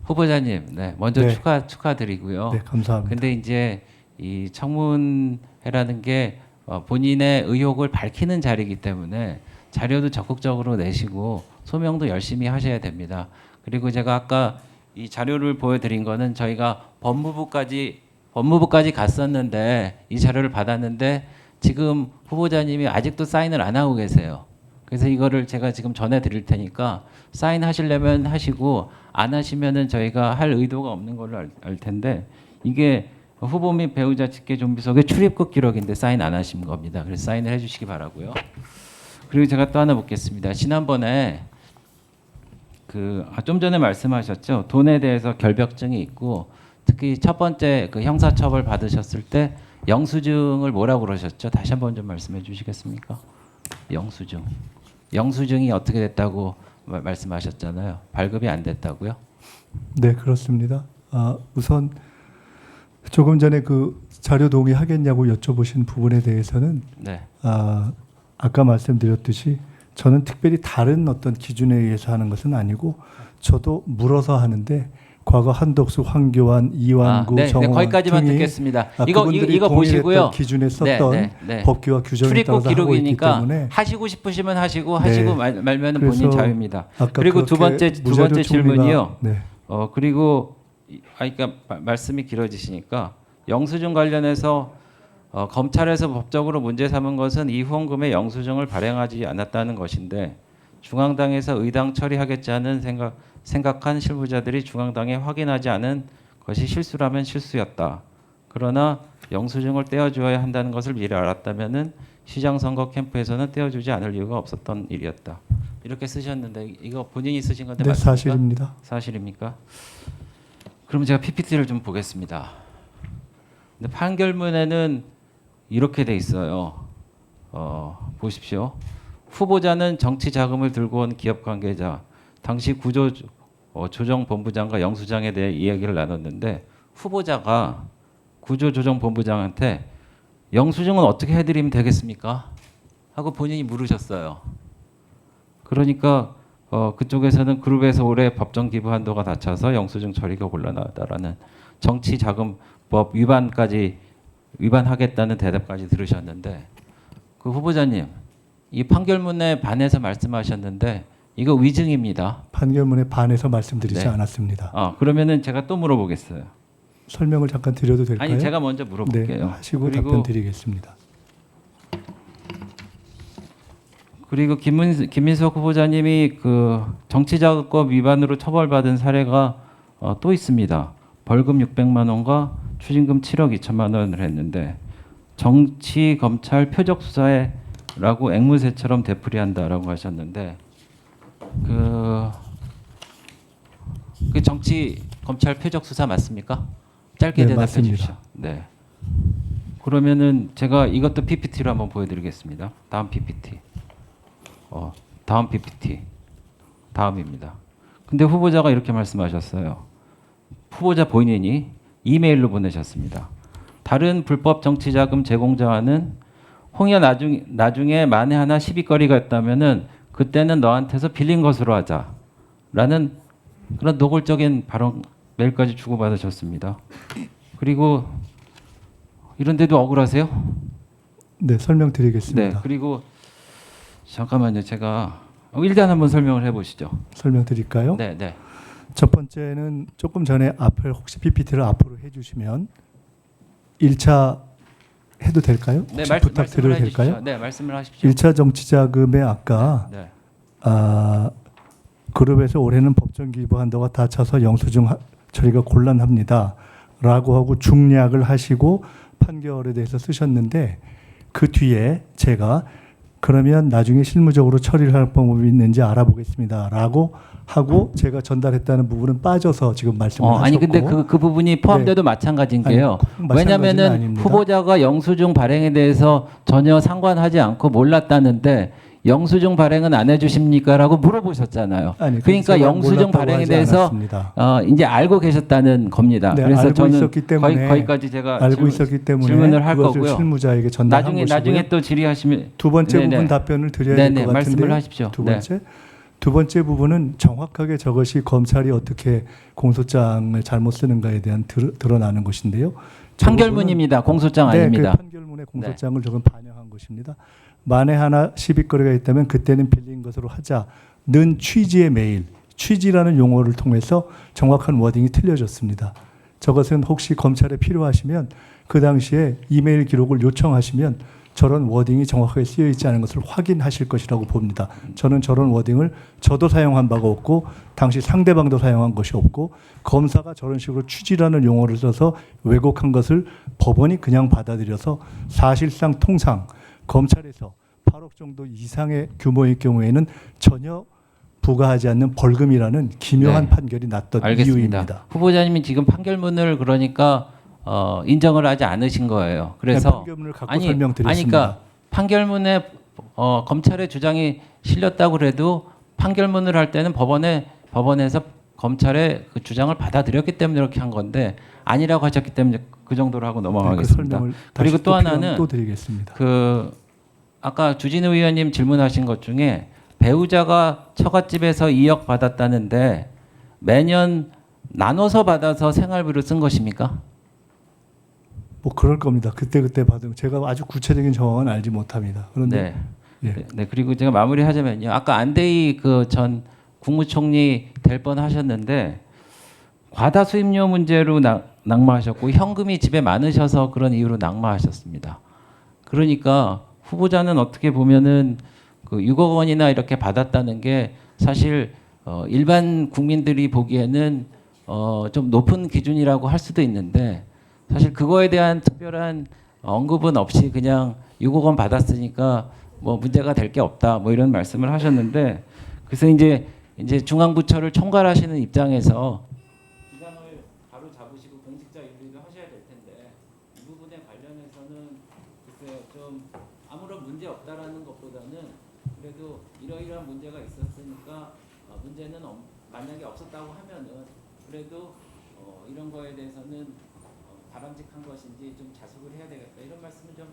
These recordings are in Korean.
후보자님, 네, 먼저 네. 축하드리고요. 네, 감사합니다. 근데 이제 이 청문회라는 게 본인의 의혹을 밝히는 자리이기 때문에 자료도 적극적으로 내시고 소명도 열심히 하셔야 됩니다. 그리고 제가 아까 이 자료를 보여드린 거는 저희가 법무부까지 갔었는데 이 자료를 받았는데 지금 후보자님이 아직도 사인을 안 하고 계세요. 그래서 이거를 제가 지금 전해드릴 테니까 사인하시려면 하시고 안 하시면은 저희가 할 의도가 없는 걸로 알 텐데 이게 후보 및 배우자 직계 좀비속의 출입국 기록인데 사인 안 하신 겁니다. 그래서 사인을 해주시기 바라고요. 그리고 제가 또 하나 묻겠습니다. 지난번에 좀 전에 말씀하셨죠. 돈에 대해서 결벽증이 있고 특히 첫 번째 그 형사처벌 받으셨을 때 영수증을 뭐라고 그러셨죠? 다시 한번 좀 말씀해 주시겠습니까? 영수증이 어떻게 됐다고 말씀하셨잖아요. 발급이 안 됐다고요? 네, 그렇습니다. 우선 조금 전에 그 자료 동의하겠냐고 여쭤보신 부분에 대해서는 네. 아까 말씀드렸듯이 저는 특별히 다른 어떤 기준에 의해서 하는 것은 아니고 저도 물어서 하는데 과거 한덕수, 황교안, 이완구, 정호원 거기까지만 등이 듣겠습니다. 그분들이 이거 보시고요. 기준에 썼던 법규와 규정에 출입국 따라서 하고 있기 기록이니까 때문에 하시고 싶으시면 하시고 네. 하시고 말면은 본인 그래서 자유입니다. 아까 그리고 두 번째 무자료 질문이요. 네. 그리고 그러니까 말씀이 길어지시니까 영수증 관련해서 검찰에서 법적으로 문제 삼은 것은 이 후원금의 영수증을 발행하지 않았다는 것인데 중앙당에서 의당 처리하겠지 않은 생각한 실무자들이 중앙당에 확인하지 않은 것이 실수라면 실수였다. 그러나 영수증을 떼어주어야 한다는 것을 미리 알았다면은 시장 선거 캠프에서는 떼어주지 않을 이유가 없었던 일이었다. 이렇게 쓰셨는데 이거 본인이 쓰신 건데 네, 맞습니까? 사실입니다. 사실입니까? 그럼 제가 PPT를 좀 보겠습니다. 근데 판결문에는 이렇게 돼 있어요. 보십시오. 후보자는 정치 자금을 들고 온 기업 관계자, 당시 구조조정본부장과 영수장에 대해 이야기를 나눴는데 후보자가 구조조정본부장한테 영수증은 어떻게 해드리면 되겠습니까? 하고 본인이 물으셨어요. 그러니까 그쪽에서는 그룹에서 올해 법정 기부 한도가 낮춰서 영수증 처리가 곤란하다라는 정치자금법 위반하겠다는 대답까지 들으셨는데 그 후보자님 이 판결문에 반해서 말씀하셨는데 이거 위증입니다. 판결문에 반해서 말씀드리지 네. 않았습니다. 그러면은 제가 또 물어보겠어요. 설명을 잠깐 드려도 될까요? 아니 제가 먼저 물어볼게요. 네, 하시고 그리고 답변 드리겠습니다. 그리고 김민석 후보자님이 그 정치자금법 위반으로 처벌받은 사례가 또 있습니다. 벌금 600만 원과 추징금 7억 2천만 원을 했는데 정치 검찰 표적 수사에라고 앵무새처럼 되풀이한다라고 하셨는데 그 정치 검찰 표적 수사 맞습니까? 짧게 네, 대답해 맞습니다. 주십시오. 네. 그러면은 제가 이것도 PPT로 한번 보여드리겠습니다. 다음 PPT. 다음 PPT. 다음입니다. 근데 후보자가 이렇게 말씀하셨어요. 후보자 본인이 이메일로 보내셨습니다. 다른 불법 정치자금 제공자와는 홍여 나중에 만에 하나 시비거리가 있다면은 그때는 너한테서 빌린 것으로 하자라는 그런 노골적인 발언 메일까지 주고받으셨습니다. 그리고 이런데도 억울하세요? 네, 설명드리겠습니다. 네. 그리고 잠깐만요. 제가 일단 한번 설명을 해보시죠. 설명드릴까요? 네, 네. 첫 번째는 조금 전에 앞을 혹시 PPT를 앞으로 해주시면 1차 해도 될까요? 네, 혹시 부탁드려도 될까요? 네, 말씀을 하십시오. 1차 정치자금에 아까 네. 그룹에서 올해는 법정 기부 한도가 닫혀서 영수증 처리가 곤란합니다. 라고 하고 중략을 하시고 판결에 대해서 쓰셨는데 그 뒤에 제가 그러면 나중에 실무적으로 처리를 할 방법이 있는지 알아보겠습니다. 라고 하고 제가 전달했다는 부분은 빠져서 지금 말씀을 하셨고 아니 근데 그 부분이 포함돼도 마찬가지인 게요. 왜냐면은 아닙니다. 후보자가 영수증 발행에 대해서 전혀 상관하지 않고 몰랐다는데 영수증 발행은 안 해주십니까라고 물어보셨잖아요. 아니, 그러니까 제가 영수증 몰랐다고 발행에 하지 대해서 않았습니다. 이제 알고 계셨다는 겁니다. 네, 그래서 알고 저는 있었기 때문에 거기까지 제가 알고 있었기 때문에 질문을 할 그것을 거고요. 실무자에게 전달한 것이고요. 나중에 또 질의하시면 두 번째 네네. 부분 답변을 드려야 될 것 같은데 말씀을 하십시오. 두 번째 두 번째 부분은 정확하게 저것이 검찰이 어떻게 공소장을 잘못 쓰는가에 대한 드러나는 것인데요. 저 판결문입니다. 공소장 부분은, 아닙니다. 네, 그 판결문의 공소장을 조금 반영한 것입니다. 만에 하나 시비거리가 있다면 그때는 빌린 것으로 하자는 취지의 메일, 취지라는 용어를 통해서 정확한 워딩이 틀려졌습니다. 저것은 혹시 검찰에 필요하시면 그 당시에 이메일 기록을 요청하시면 저런 워딩이 정확하게 쓰여 있지 않은 것을 확인하실 것이라고 봅니다. 저는 저런 워딩을 저도 사용한 바가 없고 당시 상대방도 사용한 것이 없고 검사가 저런 식으로 취지라는 용어를 써서 왜곡한 것을 법원이 그냥 받아들여서 사실상 통상 검찰에서 8억 정도 이상의 규모의 경우에는 전혀 부과하지 않는 벌금이라는 기묘한 네. 판결이 났던 알겠습니다. 이유입니다. 후보자님이 지금 판결문을 그러니까 인정을 하지 않으신 거예요. 그래서 판결문을 갖고 설명드렸습니다. 그러니까 판결문에 검찰의 주장이 실렸다고 그래도 판결문을 할 때는 법원에서 검찰의 그 주장을 받아들였기 때문에 이렇게 한 건데 아니라고 하셨기 때문에 그 정도로 하고 넘어가겠습니다. 설명을 그리고 다시 또 하나는 또 드리겠습니다. 그 아까 주진우 의원님 질문하신 것 중에 배우자가 처갓집에서 2억 받았다는데 매년 나눠서 받아서 생활비로 쓴 것입니까? 뭐 그럴 겁니다. 그때 받은 제가 아주 구체적인 정황은 알지 못합니다. 그런데 네. 예. 네. 그리고 제가 마무리하자면요. 아까 안대희 그 전 국무총리 될 뻔하셨는데 과다 수입료 문제로 낙마하셨고 현금이 집에 많으셔서 그런 이유로 낙마하셨습니다. 그러니까 후보자는 어떻게 보면은 그 6억 원이나 이렇게 받았다는 게 사실 일반 국민들이 보기에는 좀 높은 기준이라고 할 수도 있는데 사실 그거에 대한 특별한 언급은 없이 그냥 6억 원 받았으니까 뭐 문제가 될 게 없다 뭐 이런 말씀을 하셨는데 그래서 이제 중앙부처를 총괄하시는 입장에서 기강을 바로 잡으시고 공직자 윤리도 하셔야 될 텐데 이 부분에 관련해서는 글쎄요 좀 아무런 문제 없다라는 것보다는 그래도 이러이러한 문제가 있었으니까 문제는 만약에 없었다고 하면은 그래도 이런 거에 대해서는 바람직한 것인지 좀 자숙을 해야 되겠다 이런 말씀을 좀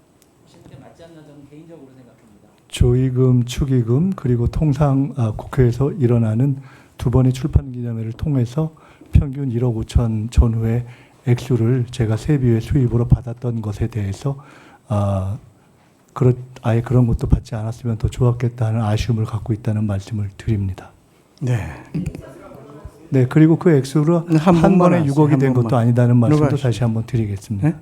하시는 게 맞지 않나 저는 개인적으로 생각합니다. 조의금, 축의금 그리고 통상 국회에서 일어나는 두 번의 출판 기념회를 통해서 평균 1억 5천 전후의 액수를 제가 세비의 수입으로 받았던 것에 대해서 아예 그런 것도 받지 않았으면 더 좋았겠다는 아쉬움을 갖고 있다는 말씀을 드립니다. 네. 네, 그리고 그 액수로 한 번에 6억이 된 것도 아니다는 말씀도 다시 한번 드리겠습니다. 네?